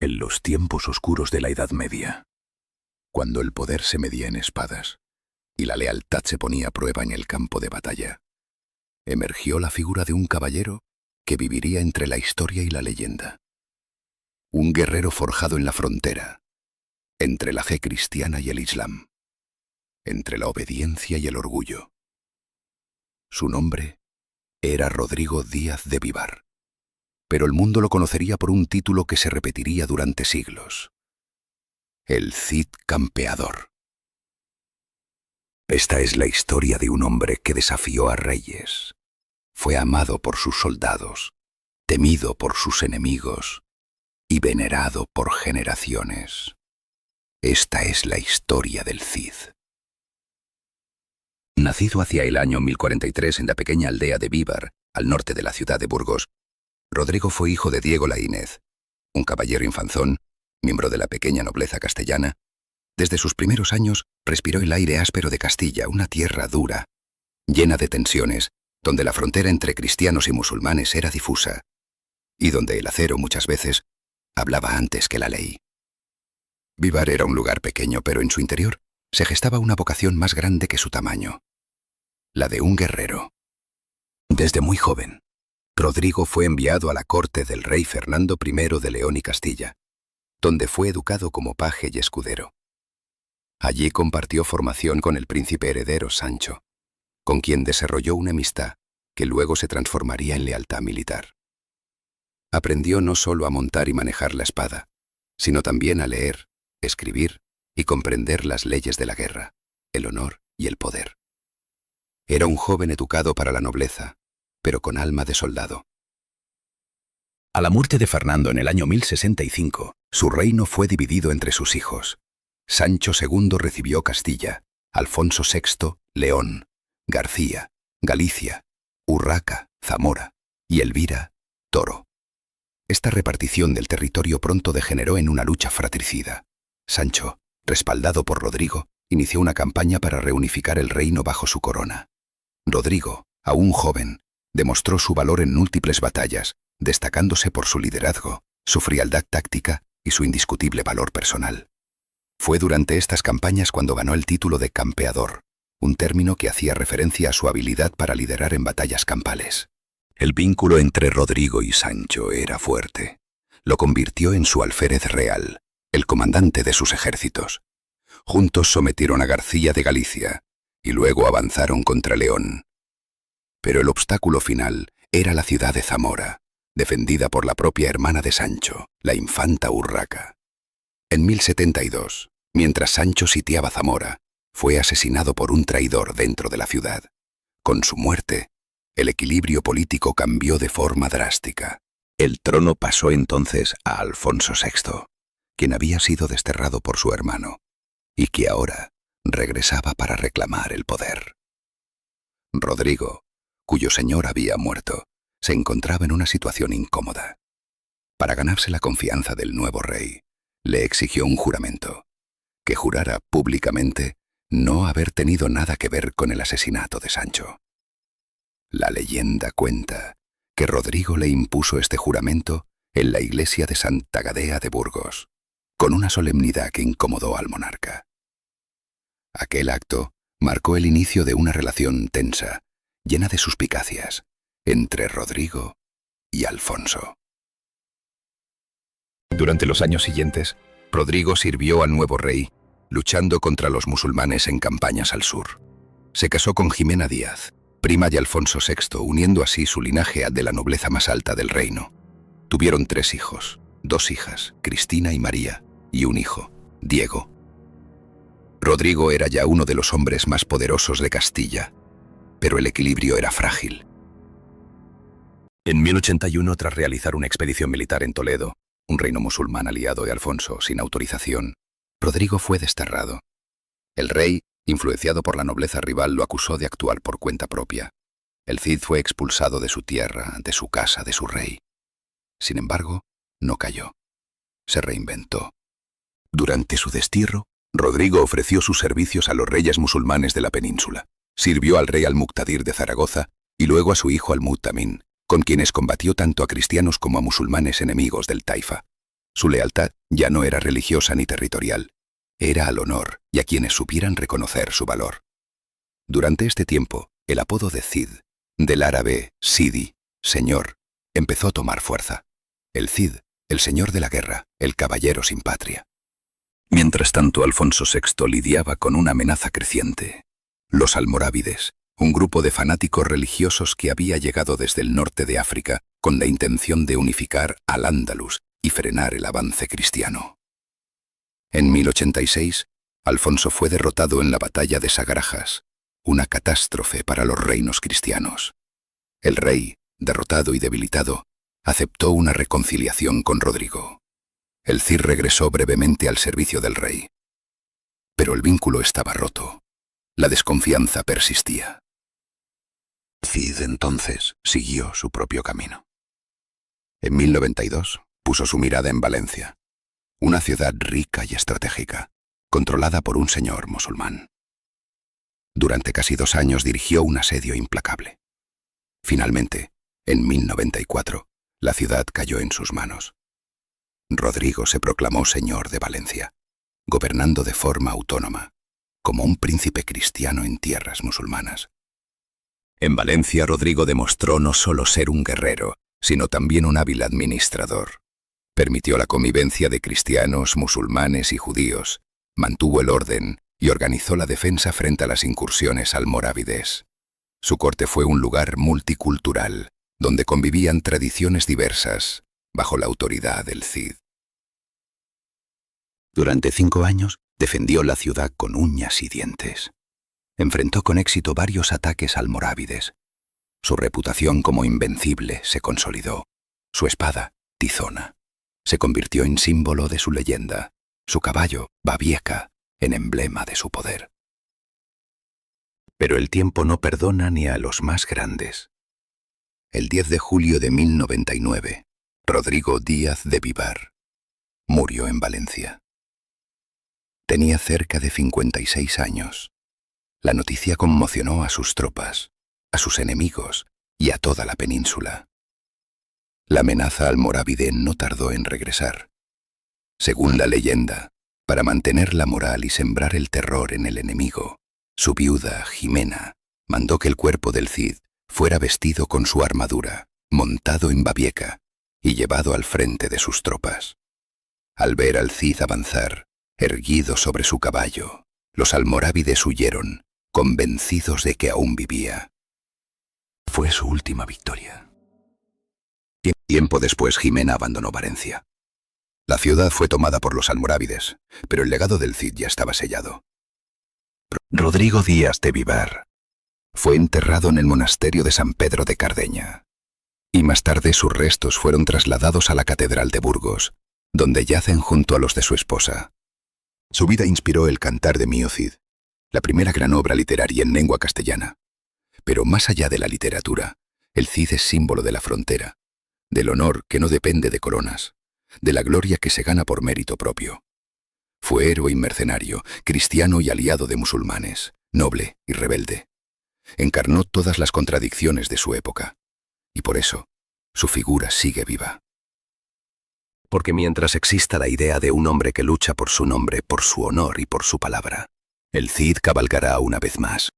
en los tiempos oscuros de la Edad Media, cuando el poder se medía en espadas y la lealtad se ponía a prueba en el campo de batalla, emergió la figura de un caballero que viviría entre la historia y la leyenda. Un guerrero forjado en la frontera, entre la fe cristiana y el Islam, entre la obediencia y el orgullo. Su nombre era Rodrigo Díaz de Vivar, pero el mundo lo conocería por un título que se repetiría durante siglos: el Cid Campeador. Esta es la historia de un hombre que desafió a reyes, fue amado por sus soldados, temido por sus enemigos y venerado por generaciones. Esta es la historia del Cid. Nacido hacia el año 1043 en la pequeña aldea de Vivar, al norte de la ciudad de Burgos, Rodrigo fue hijo de Diego Laínez, un caballero infanzón, miembro de la pequeña nobleza castellana. Desde sus primeros años respiró el aire áspero de Castilla, una tierra dura, llena de tensiones, donde la frontera entre cristianos y musulmanes era difusa, y donde el acero muchas veces hablaba antes que la ley. Vivar era un lugar pequeño, pero en su interior se gestaba una vocación más grande que su tamaño, la de un guerrero. Desde muy joven, Rodrigo fue enviado a la corte del rey Fernando I de León y Castilla, donde fue educado como paje y escudero. Allí compartió formación con el príncipe heredero Sancho, con quien desarrolló una amistad que luego se transformaría en lealtad militar. Aprendió no solo a montar y manejar la espada, sino también a leer, escribir y comprender las leyes de la guerra, el honor y el poder. Era un joven educado para la nobleza, pero con alma de soldado. A la muerte de Fernando en el año 1065, su reino fue dividido entre sus hijos. Sancho II recibió Castilla, Alfonso VI, León, García, Galicia, Urraca, Zamora y Elvira, Toro. Esta repartición del territorio pronto degeneró en una lucha fratricida. Sancho, respaldado por Rodrigo, inició una campaña para reunificar el reino bajo su corona. Rodrigo, aún joven, demostró su valor en múltiples batallas, destacándose por su liderazgo, su frialdad táctica y su indiscutible valor personal. Fue durante estas campañas cuando ganó el título de campeador, un término que hacía referencia a su habilidad para liderar en batallas campales. El vínculo entre Rodrigo y Sancho era fuerte. Lo convirtió en su alférez real, el comandante de sus ejércitos. Juntos sometieron a García de Galicia y luego avanzaron contra León. Pero el obstáculo final era la ciudad de Zamora, defendida por la propia hermana de Sancho, la infanta Urraca. En 1072, mientras Sancho sitiaba Zamora, fue asesinado por un traidor dentro de la ciudad. Con su muerte, el equilibrio político cambió de forma drástica. El trono pasó entonces a Alfonso VI, quien había sido desterrado por su hermano, y que ahora regresaba para reclamar el poder. Rodrigo, cuyo señor había muerto, se encontraba en una situación incómoda. Para ganarse la confianza del nuevo rey, le exigió un juramento, que jurara públicamente no haber tenido nada que ver con el asesinato de Sancho. La leyenda cuenta que Rodrigo le impuso este juramento en la iglesia de Santa Gadea de Burgos, con una solemnidad que incomodó al monarca. Aquel acto marcó el inicio de una relación tensa, llena de suspicacias, entre Rodrigo y Alfonso. Durante los años siguientes, Rodrigo sirvió al nuevo rey, luchando contra los musulmanes en campañas al sur. Se casó con Jimena Díaz, prima de Alfonso VI, uniendo así su linaje al de la nobleza más alta del reino. Tuvieron 3 hijos, 2 hijas, Cristina y María, y un hijo, Diego. Rodrigo era ya uno de los hombres más poderosos de Castilla, pero el equilibrio era frágil. En 1081, tras realizar una expedición militar en Toledo, un reino musulmán aliado de Alfonso sin autorización, Rodrigo fue desterrado. El rey, influenciado por la nobleza rival, lo acusó de actuar por cuenta propia. El Cid fue expulsado de su tierra, de su casa, de su rey. Sin embargo, no cayó. Se reinventó. Durante su destierro, Rodrigo ofreció sus servicios a los reyes musulmanes de la península. Sirvió al rey Al-Muqtadir de Zaragoza y luego a su hijo Al-Mu'tamin, con quienes combatió tanto a cristianos como a musulmanes enemigos del Taifa. Su lealtad ya no era religiosa ni territorial, era al honor y a quienes supieran reconocer su valor. Durante este tiempo, el apodo de Cid, del árabe Sidi, señor, empezó a tomar fuerza. El Cid, el señor de la guerra, el caballero sin patria. Mientras tanto, Alfonso VI lidiaba con una amenaza creciente. Los almorávides, un grupo de fanáticos religiosos que había llegado desde el norte de África con la intención de unificar al-Ándalus y frenar el avance cristiano. En 1086, Alfonso fue derrotado en la batalla de Sagrajas, una catástrofe para los reinos cristianos. El rey, derrotado y debilitado, aceptó una reconciliación con Rodrigo. El Cid regresó brevemente al servicio del rey. Pero el vínculo estaba roto. La desconfianza persistía. Cid entonces siguió su propio camino. En 1092 puso su mirada en Valencia, una ciudad rica y estratégica, controlada por un señor musulmán. Durante casi 2 años dirigió un asedio implacable. Finalmente, en 1094, la ciudad cayó en sus manos. Rodrigo se proclamó señor de Valencia, gobernando de forma autónoma, como un príncipe cristiano en tierras musulmanas. En Valencia, Rodrigo demostró no solo ser un guerrero, sino también un hábil administrador. Permitió la convivencia de cristianos, musulmanes y judíos, mantuvo el orden y organizó la defensa frente a las incursiones almorávides. Su corte fue un lugar multicultural, donde convivían tradiciones diversas, bajo la autoridad del Cid. Durante 5 años defendió la ciudad con uñas y dientes. Enfrentó con éxito varios ataques almorávides. Su reputación como invencible se consolidó. Su espada, Tizona, se convirtió en símbolo de su leyenda. Su caballo, Babieca, en emblema de su poder. Pero el tiempo no perdona ni a los más grandes. El 10 de julio de 1099, Rodrigo Díaz de Vivar murió en Valencia. Tenía cerca de 56 años. La noticia conmocionó a sus tropas, a sus enemigos y a toda la península. La amenaza almorávide no tardó en regresar. Según la leyenda, para mantener la moral y sembrar el terror en el enemigo, su viuda, Jimena, mandó que el cuerpo del Cid fuera vestido con su armadura, montado en Babieca y llevado al frente de sus tropas. Al ver al Cid avanzar, erguido sobre su caballo, los almorávides huyeron, convencidos de que aún vivía. Fue su última victoria. Tiempo después, Jimena abandonó Valencia. La ciudad fue tomada por los almorávides, pero el legado del Cid ya estaba sellado. Rodrigo Díaz de Vivar fue enterrado en el monasterio de San Pedro de Cardeña, y más tarde sus restos fueron trasladados a la Catedral de Burgos, donde yacen junto a los de su esposa. Su vida inspiró el Cantar de Mío Cid, la primera gran obra literaria en lengua castellana. Pero más allá de la literatura, el Cid es símbolo de la frontera, del honor que no depende de coronas, de la gloria que se gana por mérito propio. Fue héroe y mercenario, cristiano y aliado de musulmanes, noble y rebelde. Encarnó todas las contradicciones de su época, y por eso su figura sigue viva. Porque mientras exista la idea de un hombre que lucha por su nombre, por su honor y por su palabra, el Cid cabalgará una vez más,